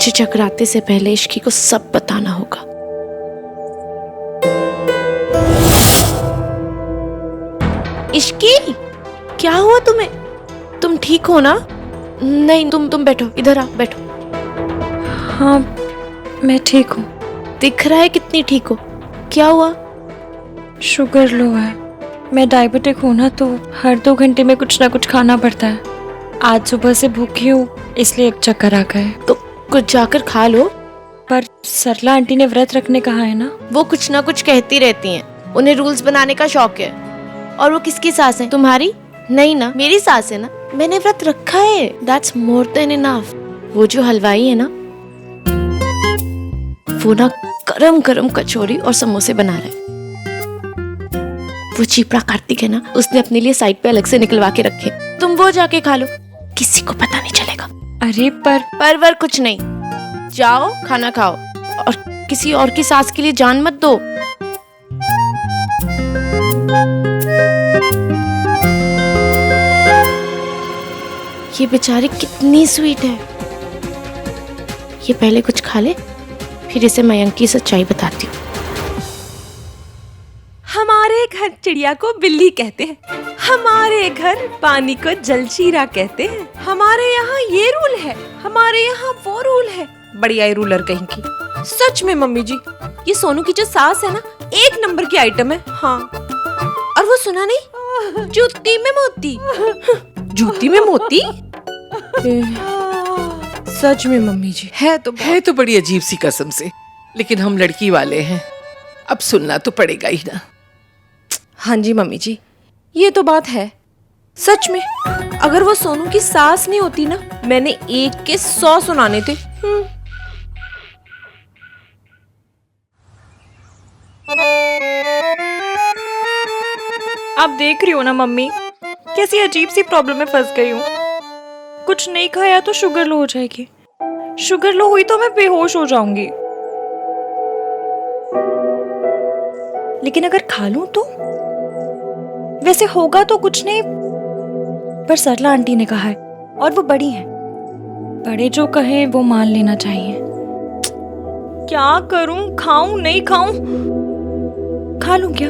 मुझे चकराते से पहले इश्की को सब बताना होगा। इश्की, क्या हुआ तुम्हें? तुम ठीक हो ना? नहीं, तुम बैठो, इधर आओ, बैठो। हाँ, मैं ठीक हूँ। दिख रहा है कितनी ठीक हो। क्या हुआ? शुगर लो है। मैं डायबिटिक हूँ ना, तो हर 2 घंटे में कुछ ना कुछ खाना पड़ता है। आज सुबह से भूखी हूँ, इसलिए एक चक्कर आ गए। तो कुछ जाकर खा लो। पर सरला आंटी ने व्रत रखने कहा है ना। वो कुछ ना कुछ कहती रहती हैं। उन्हें रूल्स बनाने का शौक है। और वो किसकी सास है? तुम्हारी? नहीं ना, मेरी सास है ना। मैंने व्रत रखा है, दैट्स मोर देन इनफ। वो जो हलवाई है ना, वो ना गरम गरम कचौरी और समोसे बना रहे। वो चीपड़ा कार्तिक है ना, उसने अपने लिए साइड पे अलग से निकलवा के रखे। तुम वो जाके खा लो, किसी को पता नहीं चलेगा। अरे परवर कुछ नहीं, जाओ खाना खाओ और किसी और की सास के लिए जान मत दो। ये बेचारी कितनी स्वीट है। ये पहले कुछ खा ले, फिर इसे मयंक की सच्चाई बताती हूँ। हमारे घर चिड़िया को बिल्ली कहते हैं, हमारे घर पानी को जलशीरा कहते हैं, हमारे यहाँ ये रूल है, हमारे यहाँ वो रूल है। बढ़िया ही रूलर कहीं की। सच में मम्मी जी, ये सोनू की जो सास है ना, 1 नंबर की आइटम है। हाँ, और वो सुना नहीं, जूती में मोती। जूती में मोती? सच में मम्मी जी, है तो बड़ी अजीब सी कसम से, लेकिन हम लड़की वाले हैं, अब सुनना तो पड़ेगा ही ना। हाँ जी मम्मी जी, ये तो बात है। सच में अगर वो सोनू की सास नहीं होती ना, मैंने 1 के 100 सुनाने थे। आप देख रही हो ना मम्मी, कैसी अजीब सी प्रॉब्लम में फंस गई हूँ। कुछ नहीं खाया तो शुगर लो हो जाएगी, शुगर लो हुई तो मैं बेहोश हो जाऊंगी। लेकिन अगर खा लूं तो? वैसे होगा तो कुछ नहीं, पर सरला आंटी ने कहा है और वो बड़ी हैं, बड़े जो कहें वो मान लेना चाहिए। क्या करूं, खाऊं नहीं खाऊं? खा लूं क्या?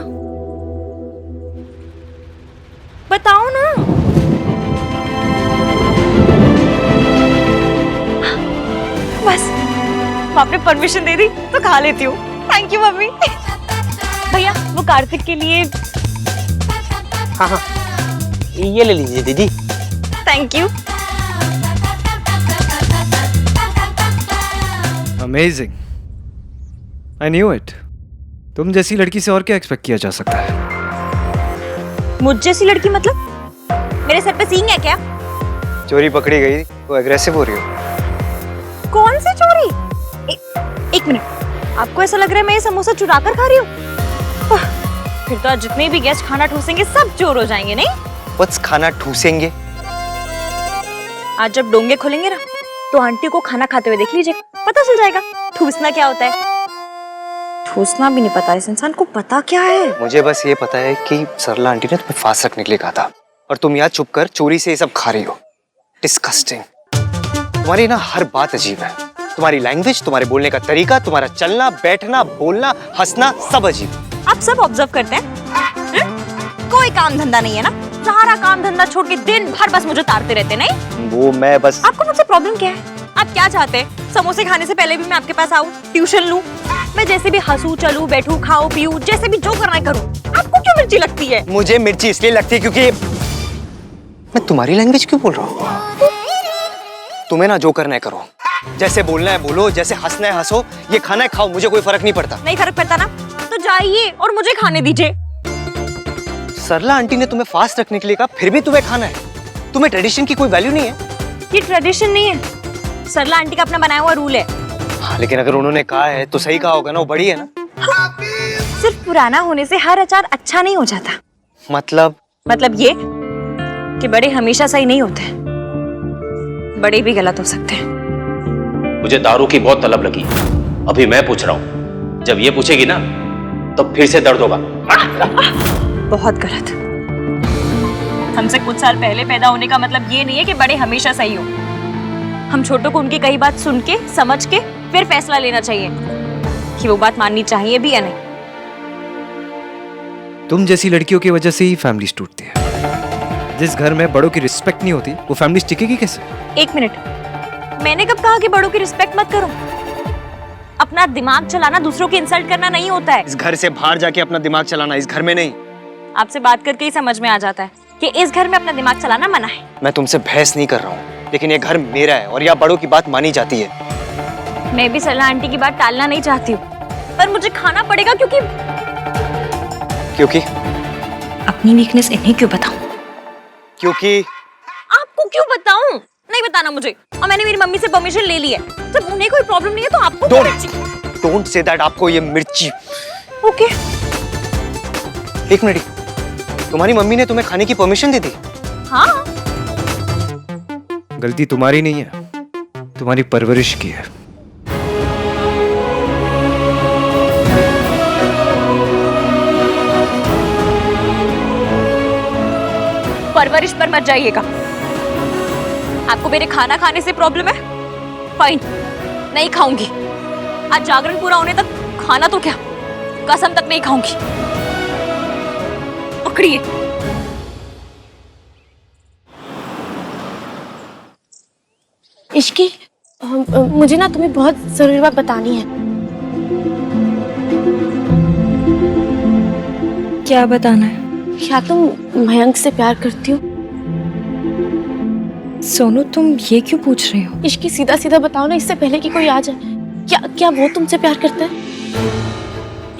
बताओ ना। बस आपने परमिशन दे दी तो खा लेती हूँ। Thank you mummy. भैया वो कार्तिक के लिए। हाँ, ये ले लीजिए दीदी। Thank you. Amazing, I knew it. तुम जैसी लड़की से और क्या एक्सपेक्ट किया जा सकता है? मुझ जैसी लड़की मतलब? मेरे सर पे सींग है क्या? चोरी पकड़ी गई तो एग्रेसिव हो रही हो। कौन सी चोरी? एक मिनट, आपको ऐसा लग रहा है मैं ये समोसा चुरा कर खा रही हूँ? फिर तो आज जितने भी गेस्ट खाना ठूसेंगे सब चोर हो जाएंगे, नहीं? बस खाना ठूसेंगे? आज जब डोंगे खोलेंगे ना, तो आंटी को खाना खाते हुए देख लीजिएगा, पता चल जाएगा ठूसना क्या होता है। ठूसना भी नहीं पता इस इंसान को, पता क्या है? मुझे बस ये पता है कि सरला आंटी ने तुम्हें फास्ट रखने के लिए कहा था, और तुम यहाँ चुप कर चोरी से ये सब खा रही हो। डिस्कस्टिंग। तुम्हारी ना हर बात अजीब है। तुम्हारी लैंग्वेज, तुम्हारे बोलने का तरीका, तुम्हारा चलना बैठना बोलना हंसना सब अजीब। आप सब ऑब्जर्व करते हैं? कोई काम धंधा नहीं है ना? सारा काम धंधा छोड़ के दिन भर बस मुझे तारते रहते, नहीं? वो मैं बस। आपको मुझसे प्रॉब्लम क्या है? आप क्या चाहते हैं? समोसे खाने से पहले भी मैं आपके पास आऊं, ट्यूशन लूं, मैं जैसे भी हंसू चलूं बैठूं खाऊं पीऊं, जैसे भी जो करना है करूं। आपको क्यों मिर्ची लगती है? मुझे मिर्ची इसलिए लगती है क्योंकि मैं तुम्हारी लैंग्वेज क्यों बोल रहा हूँ? तुम्हें ना जो करना है करो, जैसे बोलना है बोलो, जैसे हंसना है हंसो, ये खाना है खाओ, मुझे कोई फर्क नहीं पड़ता। नहीं फर्क पड़ता ना? तो जाइए और मुझे खाने दीजिए। सरला आंटी ने तुम्हें फास्ट रखने के लिए कहा, फिर भी तुम्हें खाना है। तुम्हें ट्रेडिशन की कोई वैल्यू नहीं है? ये ट्रेडिशन नहीं है, सरला आंटी का अपना बनाया हुआ रूल है। हाँ, लेकिन अगर उन्होंने कहा है तो सही कहा होगा ना, वो बड़ी है ना। हाँ, सिर्फ पुराना होने से हर अचार अच्छा नहीं हो जाता। मतलब ये कि बड़े हमेशा सही नहीं होते, बड़े भी गलत हो सकते हैं। मुझे दारू की बहुत तलब लगी, अभी मैं पूछ रहा हूँ, जब ये पूछेगी ना तो फिर से दर्द होगा। बहुत गलत। हमसे कुछ साल पहले पैदा होने का मतलब ये नहीं है कि बड़े हमेशा सही हो। हम छोटों को उनकी कई बात सुन के समझ के फिर फैसला लेना चाहिए कि वो बात माननी चाहिए भी या नहीं। तुम जैसी लड़कियों की वजह से ही फैमिलीज टूटती है। जिस घर में बड़ों की रिस्पेक्ट नहीं होती वो फैमिलीज टिकेगी कैसे? एक मिनट, मैंने कब कहा कि बड़ों की रिस्पेक्ट मत करो? अपना दिमाग चलाना दूसरों की इंसल्ट करना नहीं होता है। इस घर से बाहर जाके अपना दिमाग चलाना, इस घर में नहीं। आपसे बात करके ही समझ में आ जाता है कि इस घर में अपना दिमाग चलाना मना है। मैं तुमसे बहस नहीं कर रहा हूँ, लेकिन ये घर मेरा है और यहाँ बड़ों की बात मानी जाती है। मैं भी सरला आंटी की बात टालना नहीं चाहती हूँ, पर मुझे खाना पड़ेगा क्योंकि अपनी वीकनेस इन्हें क्यों बताऊं? क्योंकि आपको क्यों बताऊं? नहीं बताना मुझे। और मैंने मेरी मम्मी से परमिशन ले ली है। जब उन्हें कोई प्रॉब्लम नहीं है तो आपको डोंट से दैट। आपको ये मिर्ची। ओके। एक मिनट, तुम्हारी मम्मी ने तुम्हें खाने की परमिशन दे दी? हाँ। गलती तुम्हारी नहीं है, तुम्हारी परवरिश की है। परवरिश पर मत जाइएगा। आपको मेरे खाना खाने से प्रॉब्लम है? फाइन, नहीं खाऊंगी। आज जागरण पूरा होने तक खाना तो क्या, कसम तक नहीं खाऊंगी। पकड़िए। इश्की, मुझे ना तुम्हें बहुत जरूरी बात बतानी है। क्या बताना है? क्या तुम मयंक से प्यार करती हो? सोनू, तुम ये क्यों पूछ रही हो? इश्की, सीधा सीधा बताओ ना, इससे पहले कि कोई आ जाए। क्या वो तुमसे प्यार करता है?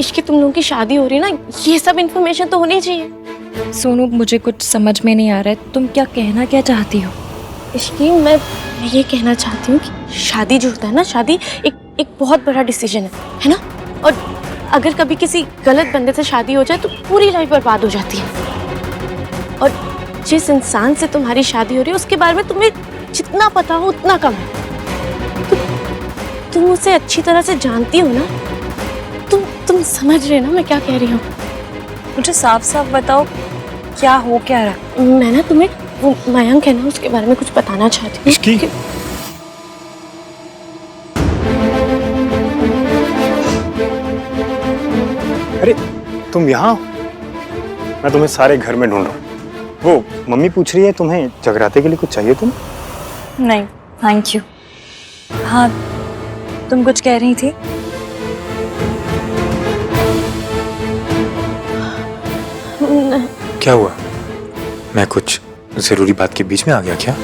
इश्की, तुम लोगों की शादी हो रही है ना, ये सब इन्फॉर्मेशन तो होनी चाहिए। सोनू, मुझे कुछ समझ में नहीं आ रहा है। तुम क्या कहना क्या चाहती हो? इश्की, मैं ये कहना चाहती हूँ कि शादी जो होता है ना, शादी एक बहुत बड़ा डिसीजन है ना? और अगर कभी किसी गलत बंदे से शादी हो जाए तो पूरी लाइफ बर्बाद हो जाती है। और जिस इंसान से तुम्हारी शादी हो रही है उसके बारे में तुम्हें जितना पता हो उतना कम है। तुम उसे अच्छी तरह से जानती हो ना? तुम समझ रहे ना मैं क्या कह रही हूँ? मुझे साफ साफ बताओ, क्या हो क्या रहा? मैं ना तुम्हें वो मयंक है ना, उसके बारे में कुछ बताना चाहती हूँ। इसकी अरे तुम यहाँ? मैं तुम्हें सारे घर में ढूंढ रहा हूँ। वो मम्मी पूछ रही है तुम्हें जगराते के लिए कुछ चाहिए तुम? नहीं, थैंक यू। हाँ, तुम कुछ कह रही थी? क्या हुआ? मैं कुछ जरूरी बात के बीच में आ गया क्या?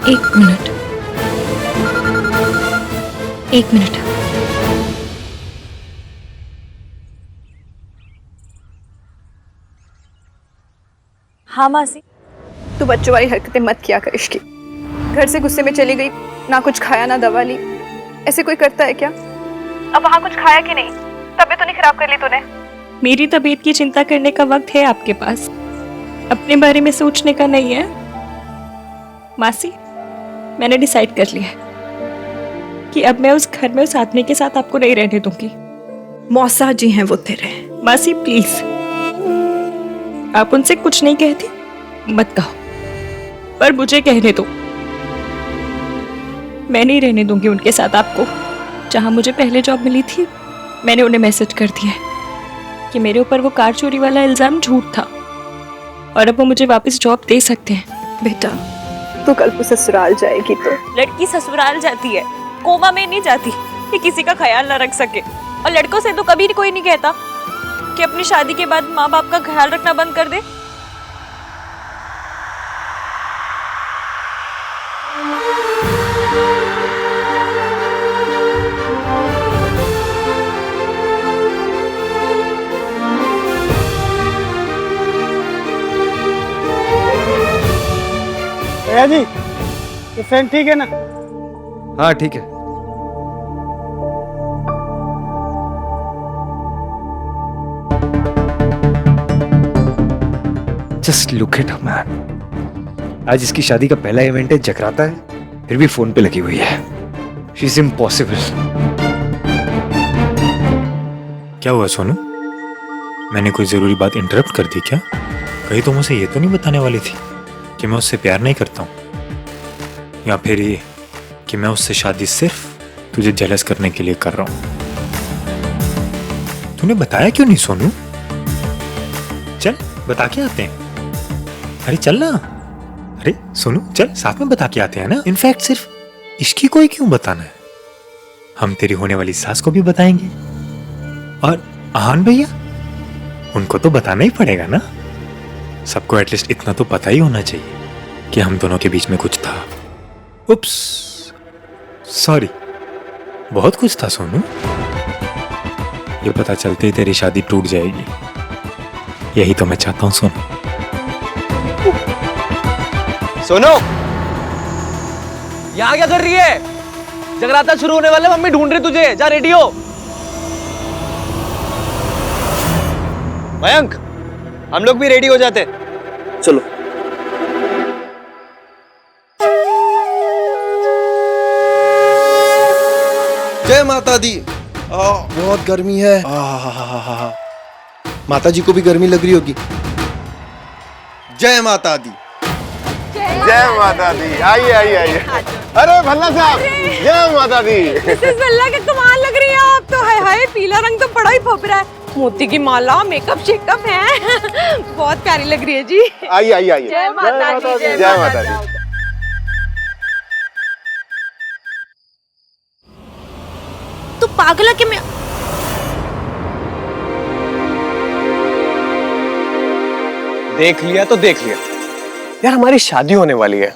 एक मिनट। हाँ मासी। तू बच्चों वाली हरकतें मत किया कर इश्की। घर से गुस्से में चली गई, ना कुछ खाया ना दवा ली। ऐसे कोई करता है क्या? अब वहाँ कुछ खाया कि नहीं? तबीयत तो नहीं खराब कर ली तूने? मेरी तबीयत की चिंता करने का वक्त है आपके पास, अपने बारे में सोचने का नहीं है। मासी, मैंने डिसाइड कर लिया है कि अब मैं उस घर में उस आदमी के साथ आपको नहीं रहने दूंगी। मौसा जी हैं वो तेरे। मासी प्लीज, आप उनसे कुछ नहीं कहती मत कहो, पर मुझे कहने दो। मैं नहीं रहने दूंगी उनके साथ आपको। जहां मुझे पहले जॉब मिली थी, मैंने उन्हें मैसेज कर दिया है कि मेरे ऊपर वो कार चोरी वाला इल्जाम झूठ था और अब वो मुझे वापस जॉब दे सकते हैं। बेटा, तू कल को ससुराल जाएगी तो? लड़की ससुराल जाती है, कोमा में नहीं जाती कि किसी का ख्याल ना रख सके। और लड़कों से तो कभी कोई नहीं कहता कि अपनी शादी के बाद माँ बाप का ख्याल रखना बंद कर दे। भैया जी, ये फैन ठीक है ना? हाँ ठीक है। Just look at man. आज इसकी शादी का पहला इवेंट है, जगराता है, फिर भी फोन पे लगी हुई है। She is impossible. क्या हुआ सोनू? मैंने कोई जरूरी बात इंटरप्ट कर दी क्या? कहीं तो मुझे ये तो नहीं बताने वाली थी कि मैं उससे प्यार नहीं करता हूँ? या फिर ये कि मैं उससे शादी सिर्फ तुझे जेलस करने के लिए कर रहा हूं? तूने बताया क्यों नहीं सोनू? चल बता के आते हैं। अरे चल ना। अरे सोनू चल साथ में बता के आते हैं ना। इनफैक्ट सिर्फ इसकी कोई क्यों बताना है, हम तेरी होने वाली सास को भी बताएंगे और आहान भैया उनको तो बताना ही पड़ेगा ना। सबको एटलीस्ट इतना तो पता ही होना चाहिए कि हम दोनों के बीच में कुछ था। उप्स सॉरी, बहुत कुछ था सोनू। ये पता चलते ही तेरी शादी टूट जाएगी, यही तो मैं चाहता हूं सोनू। सोनू यहाँ क्या कर रही है? जगराता शुरू होने वाला, मम्मी ढूंढ रही तुझे, जा रेडी हो। मयंक हम लोग भी रेडी हो जाते। चलो। जय माता दी। बहुत गर्मी है। माता जी को भी गर्मी लग रही होगी। जय माता दी। जय माता दी। आइए आइए आइए। अरे भल्ला साहब, जय माता दी। मिसेस भल्ला के कमाल लग रही है आप तो। हाय हाय, पीला रंग तो बड़ा ही फब रहा है। मोती की माला, मेकअप शेकअप है। बहुत प्यारी लग रही है जी। आइए आइए आइए। जय माता दी। जय माता दी। तू पागल है कि मैं? देख लिया तो देख लिया यार, हमारी शादी होने वाली है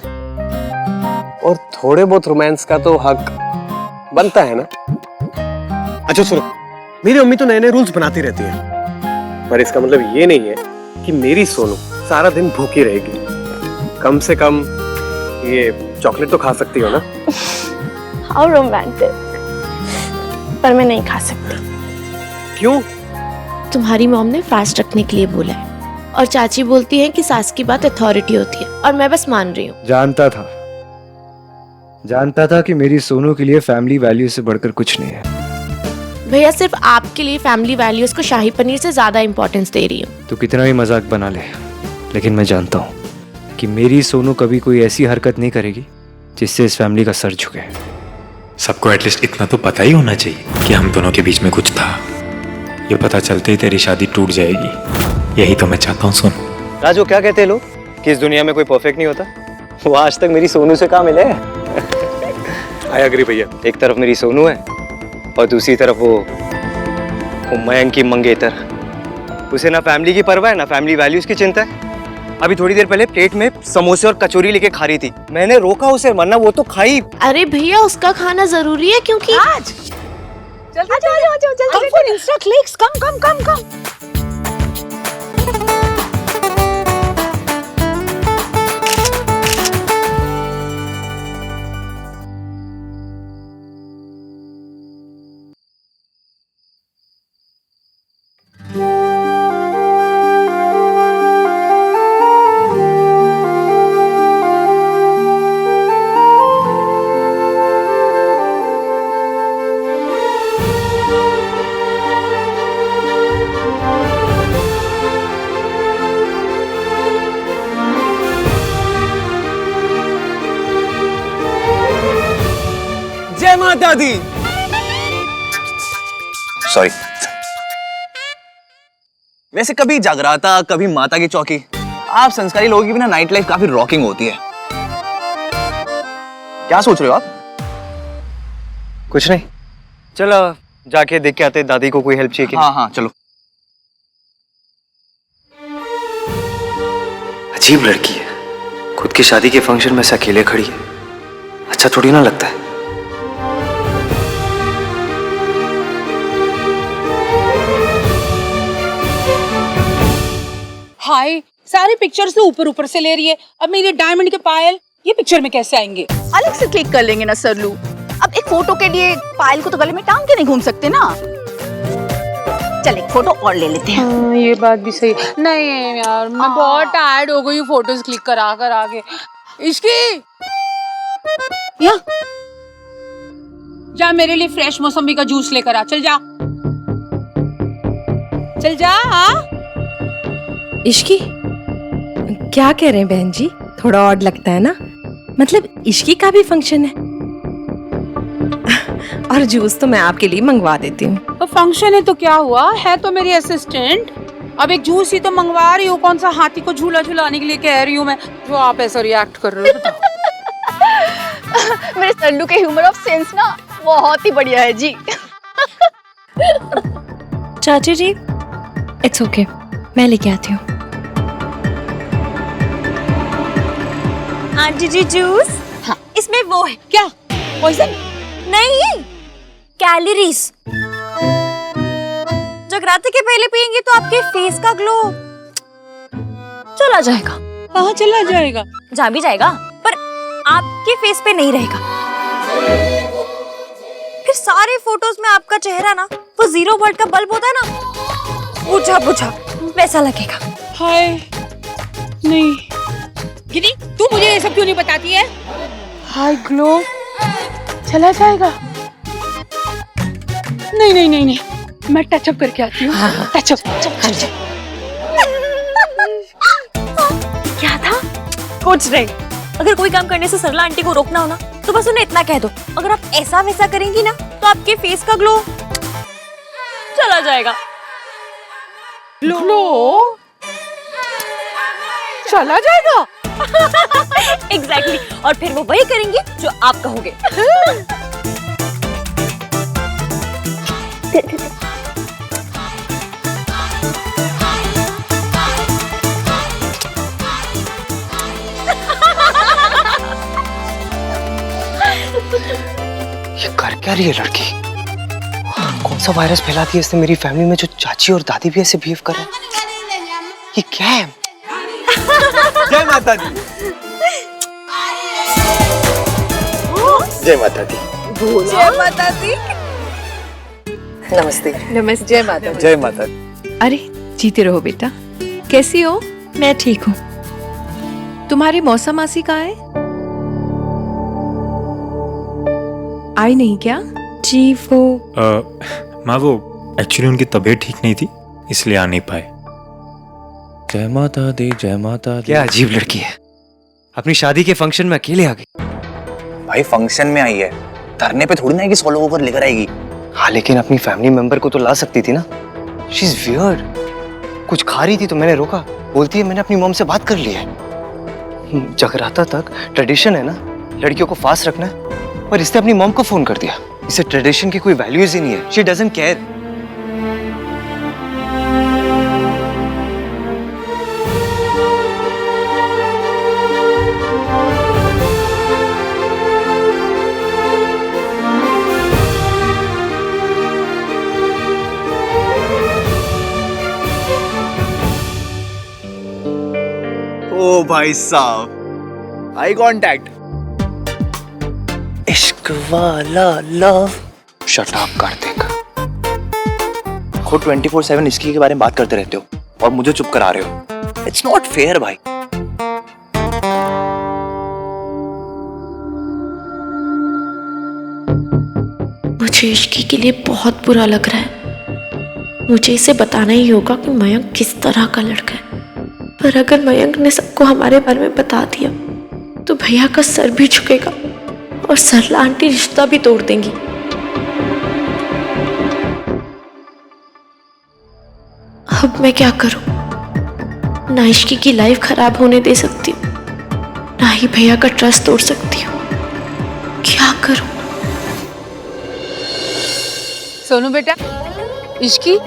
और थोड़े बहुत रोमांस का तो हक बनता है ना। अच्छा सुनो, मेरी मम्मी तो नए नए रूल्स बनाती रहती है, पर इसका मतलब ये नहीं है कि मेरी सोनू सारा दिन भूखी रहेगी। कम से कम ये चॉकलेट तो खा सकती हो ना। How romantic. पर मैं नहीं खा सकती। क्यों? तुम्हारी मॉम ने फास्ट रखने के लिए बोला है और चाची बोलती है कि सास की बात अथॉरिटी होती है और मैं बस मान रही हूँ। जानता था कि मेरी सोनू के लिए फैमिली वैल्यू से बढ़कर कुछ नहीं है। भैया सिर्फ आपके लिए फैमिली वैल्यूज को शाही पनीर से ज्यादा इंपॉर्टेंस दे रही हूँ। तू कितना भी मजाक बना ले, लेकिन मैं जानता हूँ कि मेरी सोनू कभी कोई ऐसी हरकत नहीं करेगी जिससे इस फैमिली का सर झुके। सबको एटलीस्ट इतना तो पता ही होना चाहिए कि हम दोनों के बीच में कुछ था। ये पता चलते ही तेरी शादी टूट जाएगी, यही तो मैं चाहता हूँ सोनू। राजू क्या कहते हैं लोग कि इस दुनिया में कोई परफेक्ट नहीं होता? वो आज तक मेरी सोनू से कहाँ मिले। आई एग्री भैया। एक तरफ मेरी सोनू है और दूसरी तरफ वो मयंक की मंगेतर। उसे ना फैमिली की परवाह है ना फैमिली वैल्यूज की चिंता है। अभी थोड़ी देर पहले प्लेट में समोसे और कचौरी लेके खा रही थी, मैंने रोका उसे, वरना वो तो खाई। अरे भैया उसका खाना जरूरी है क्योंकि आज जल्दी इंस्टा क्लिक्स, कम। जय माता दी। सॉरी। वैसे कभी जागराता, कभी माता की चौकी। आप संस्कारी लोगों की भी ना नाइट लाइफ काफी रॉकिंग होती है। क्या सोच रहे हो आप? कुछ नहीं, चलो जाके देख के आते दादी को कोई हेल्प चाहिए कि हाँ हाँ चलो। अजीब लड़की है, खुद की शादी के फंक्शन में से अकेले खड़ी है। अच्छा थोड़ी ना लगता है। हाय, सारे पिक्चर्स तो ऊपर से ले रही है। अब मेरे डायमंड के पायल ये पिक्चर में कैसे आएंगे? अलग से क्लिक कर लेंगे ना सरलू। अब एक फोटो के लिए पायल को तो गले में टांग के नहीं घूम सकते ना। चल एक फोटो और ले लेते हैं। हाँ, ये बात भी सही। नहीं यार, मैं बहुत टायर्ड हो गई हूँ फोटोज क्लिक करा के। इश्की, या जा मेरे लिए फ्रेश मौसमी का जूस लेकर आ। चल जा। हाँ इश्की, क्या कह रहे हैं बहन जी? थोड़ा ऑड लगता है ना? मतलब इश्की का भी फंक्शन है। और जूस तो मैं आपके लिए मंगवा देती हूँ। तो फंक्शन है तो क्या हुआ, है तो मेरी असिस्टेंट। अब एक जूस ही तो मंगवा रही हूँ, कौन सा हाथी को झूला झुलाने के लिए कह रही हूँ मैं, जो आप ऐसा रिएक्ट कर रहे हो। मेरे सल्लू के ह्यूमर ऑफ सेंस ना बहुत ही बढ़िया है जी। चाची जी, इट्स ओके, मैं लेके आती हूँ। आंटी जी जूस। हाँ। इसमें वो है क्या पॉइजन? नहीं, कैलोरीज। जगराते के पहले पियेंगे तो आपके फेस का ग्लो चला जाएगा। कहाँ चला जाएगा? जा भी जाएगा पर आपके फेस पे नहीं रहेगा। फिर सारे फोटोज में आपका चेहरा ना वो 0 वोल्ट का बल्ब होता है ना, बुझा बुझा वैसा लगेगा। हाय नहीं गिरी, तू मुझे ये सब क्यों नहीं बताती है? हाय ग्लो चला जाएगा? नहीं नहीं नहीं नहीं, मैं टचअप करके आती हूँ। टचअप। क्या था? कुछ नहीं। अगर कोई काम करने से सरला आंटी को रोकना हो ना तो बस उन्हें इतना कह दो, अगर आप ऐसा वैसा करेंगी ना तो आपके फेस का ग्लो चला जाएगा। ग्लो चला जाएगा? एग्जैक्टली। और फिर वो वही करेंगे जो आप कहोगे। ये कर क्या रही है लड़की? कौन सा वायरस फैलाती है इसने मेरी फैमिली में, जो चाची और दादी भी ऐसे बिहेव कर रहे हैं? ये क्या है? जय माता दी। जय माता दी। जय माता दी। नमस्ते। नमस्ते। जय माता दी। जय माता दी। अरे जीते रहो बेटा। कैसी हो? मैं ठीक हूँ। तुम्हारी मौसा मासी कहाँ है? आई नहीं क्या? जी वो माँ वो एक्चुअली उनकी तबीयत ठीक नहीं थी इसलिए आ नहीं पाए। जय माता दी, जय माता दी। क्या अजीब लड़की है, अपनी शादी के फंक्शन में अकेले आ गई। भाई फंक्शन में आई है, धरने पे थोड़ी ना है कि 100 लोगों को लेकर आएगी। हाँ लेकिन अपनी फैमिली मेंबर को तो ला सकती थी ना। She is weird. कुछ खा रही थी तो मैंने रोका, बोलती है मैंने अपनी मॉम से बात कर ली है। जगराता तक ट्रेडिशन है ना, लड़कियों को फास्ट रखना है, पर इसने अपनी मॉम को फोन कर दिया। इसे ट्रेडिशन की कोई वैल्यूज ही नहीं है। She doesn't care. ओ भाई साहब, आई कांटेक्ट। इश्क वाला लव। Shut up Kartik. खुद 24/7 इसकी के बारे में बात करते रहते हो और मुझे चुप करा रहे हो। इट्स नॉट फेयर भाई। मुझे इश्की के लिए बहुत बुरा लग रहा है। मुझे इसे बताना ही होगा कि मयंक किस तरह का लड़का है। पर अगर मयंक ने सबको हमारे बारे में बता दिया तो भैया का सर भी झुकेगा और सरला आंटी रिश्ता भी तोड़ देंगी। अब मैं क्या करूं? ना इश्की की लाइफ खराब होने दे सकती हूँ, ना ही भैया का ट्रस्ट तोड़ सकती हूँ। क्या करूं? सोनू बेटा, इश्की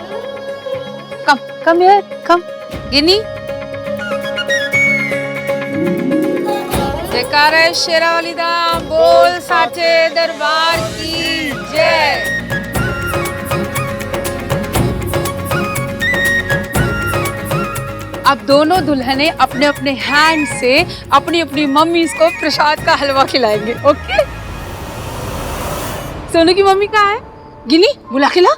कम हियर, कम। गिनी, जयकारा शेरावाली दा बोल, साचे दरबार की जय। अब दोनों दुल्हने अपने अपने हैंड से अपनी अपनी मम्मी को प्रसाद का हलवा खिलाएंगे। ओके? सोनू की मम्मी कहाँ है? गिनी, बुला खिला।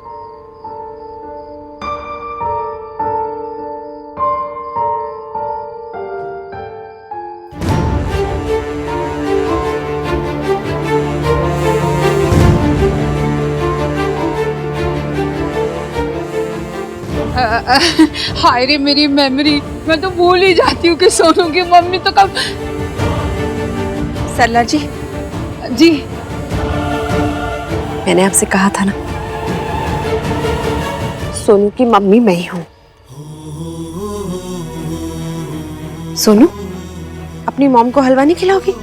हाय रे मेरी मेमोरी, मैं तो भूल ही जाती हूँ कि सोनू की मम्मी तो कब। सरला जी, जी मैंने आपसे कहा था ना, सोनू की मम्मी मैं ही हूँ। सोनू, अपनी मॉम को हलवा नहीं खिलाओगी?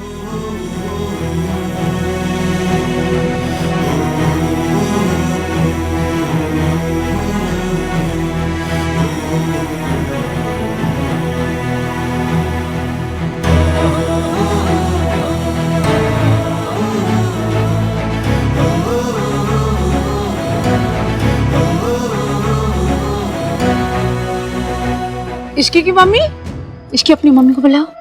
इश्की की मम्मी, इसकी अपनी मम्मी को बुलाओ।